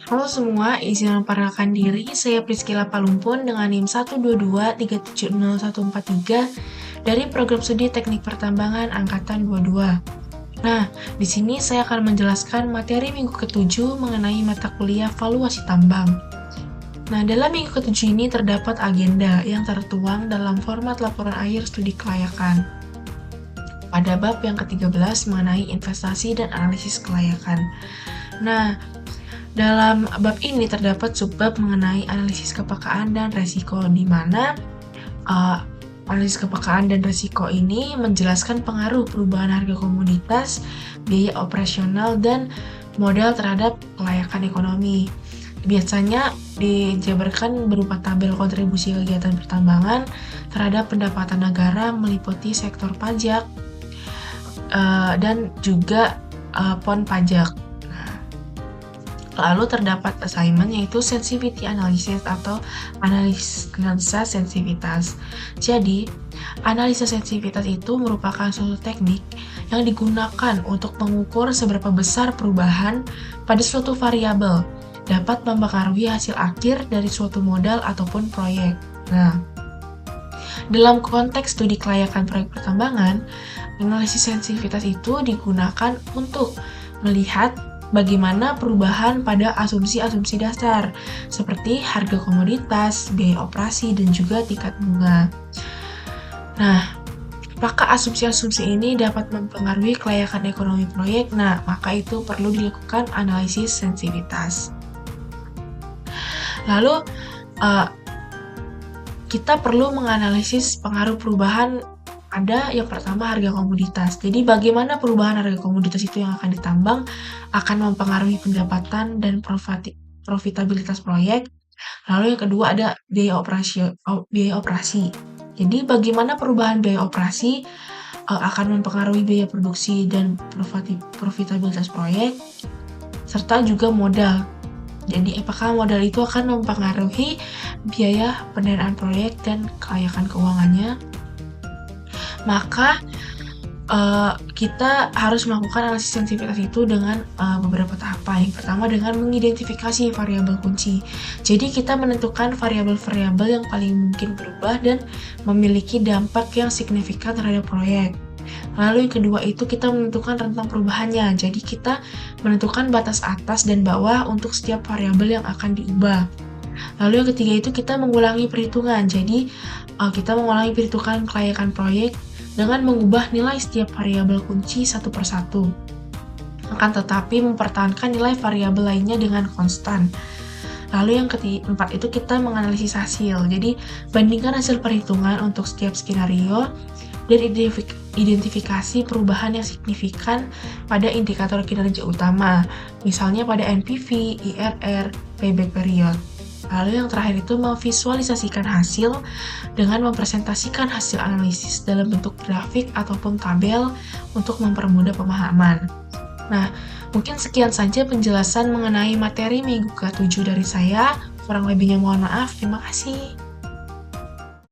Halo semua, izin memperkenalkan diri, saya Priscila Palumpun dengan NIM 122370143 dari Program Studi Teknik Pertambangan Angkatan 22. Nah, di sini saya akan menjelaskan materi minggu ke-7 mengenai mata kuliah valuasi tambang. Nah, dalam minggu ke-7 ini terdapat agenda yang tertuang dalam format laporan akhir studi kelayakan. Pada bab yang ke-13 mengenai investasi dan analisis kelayakan. Nah, dalam bab ini terdapat subbab mengenai analisis kepekaan dan resiko, di mana analisis kepekaan dan resiko ini menjelaskan pengaruh perubahan harga komoditas, biaya operasional, dan modal terhadap kelayakan ekonomi. Biasanya dijabarkan berupa tabel kontribusi kegiatan pertambangan terhadap pendapatan negara meliputi sektor pajak dan juga pon pajak. Lalu terdapat assignment yaitu sensitivity analysis atau analisa sensitivitas. Jadi, analisa sensitivitas itu merupakan suatu teknik yang digunakan untuk mengukur seberapa besar perubahan pada suatu variabel dapat mempengaruhi hasil akhir dari suatu modal ataupun proyek. Nah, dalam konteks studi kelayakan proyek pertambangan, analisis sensitivitas itu digunakan untuk melihat bagaimana perubahan pada asumsi-asumsi dasar, seperti harga komoditas, biaya operasi, dan juga tingkat bunga. Nah, apakah asumsi-asumsi ini dapat mempengaruhi kelayakan ekonomi proyek? Nah, maka itu perlu dilakukan analisis sensitivitas. Lalu, kita perlu menganalisis pengaruh perubahan. Ada yang pertama harga komoditas. Jadi bagaimana perubahan harga komoditas itu yang akan ditambang akan mempengaruhi pendapatan dan profitabilitas proyek. Lalu yang kedua ada biaya operasi. Jadi bagaimana perubahan biaya operasi akan mempengaruhi biaya produksi dan profitabilitas proyek, serta juga modal. Jadi apakah modal itu akan mempengaruhi biaya pendanaan proyek dan kelayakan keuangannya? Maka kita harus melakukan analisis sensitivitas itu dengan beberapa tahapan. Yang pertama dengan mengidentifikasi variabel kunci. Jadi kita menentukan variabel-variabel yang paling mungkin berubah dan memiliki dampak yang signifikan terhadap proyek. Lalu yang kedua itu kita menentukan rentang perubahannya. Jadi kita menentukan batas atas dan bawah untuk setiap variabel yang akan diubah. Lalu yang ketiga itu kita mengulangi perhitungan. Jadi kita mengulangi perhitungan kelayakan proyek dengan mengubah nilai setiap variabel kunci satu persatu. Akan tetapi mempertahankan nilai variabel lainnya dengan konstan. Lalu yang keempat itu kita menganalisis hasil. Jadi bandingkan hasil perhitungan untuk setiap skenario dan identifikasi perubahan yang signifikan pada indikator kinerja utama, misalnya pada NPV, IRR, payback period. Lalu yang terakhir itu memvisualisasikan hasil dengan mempresentasikan hasil analisis dalam bentuk grafik ataupun tabel untuk mempermudah pemahaman. Nah, mungkin sekian saja penjelasan mengenai materi minggu ke-7 dari saya. Kurang lebihnya mohon maaf. Terima kasih.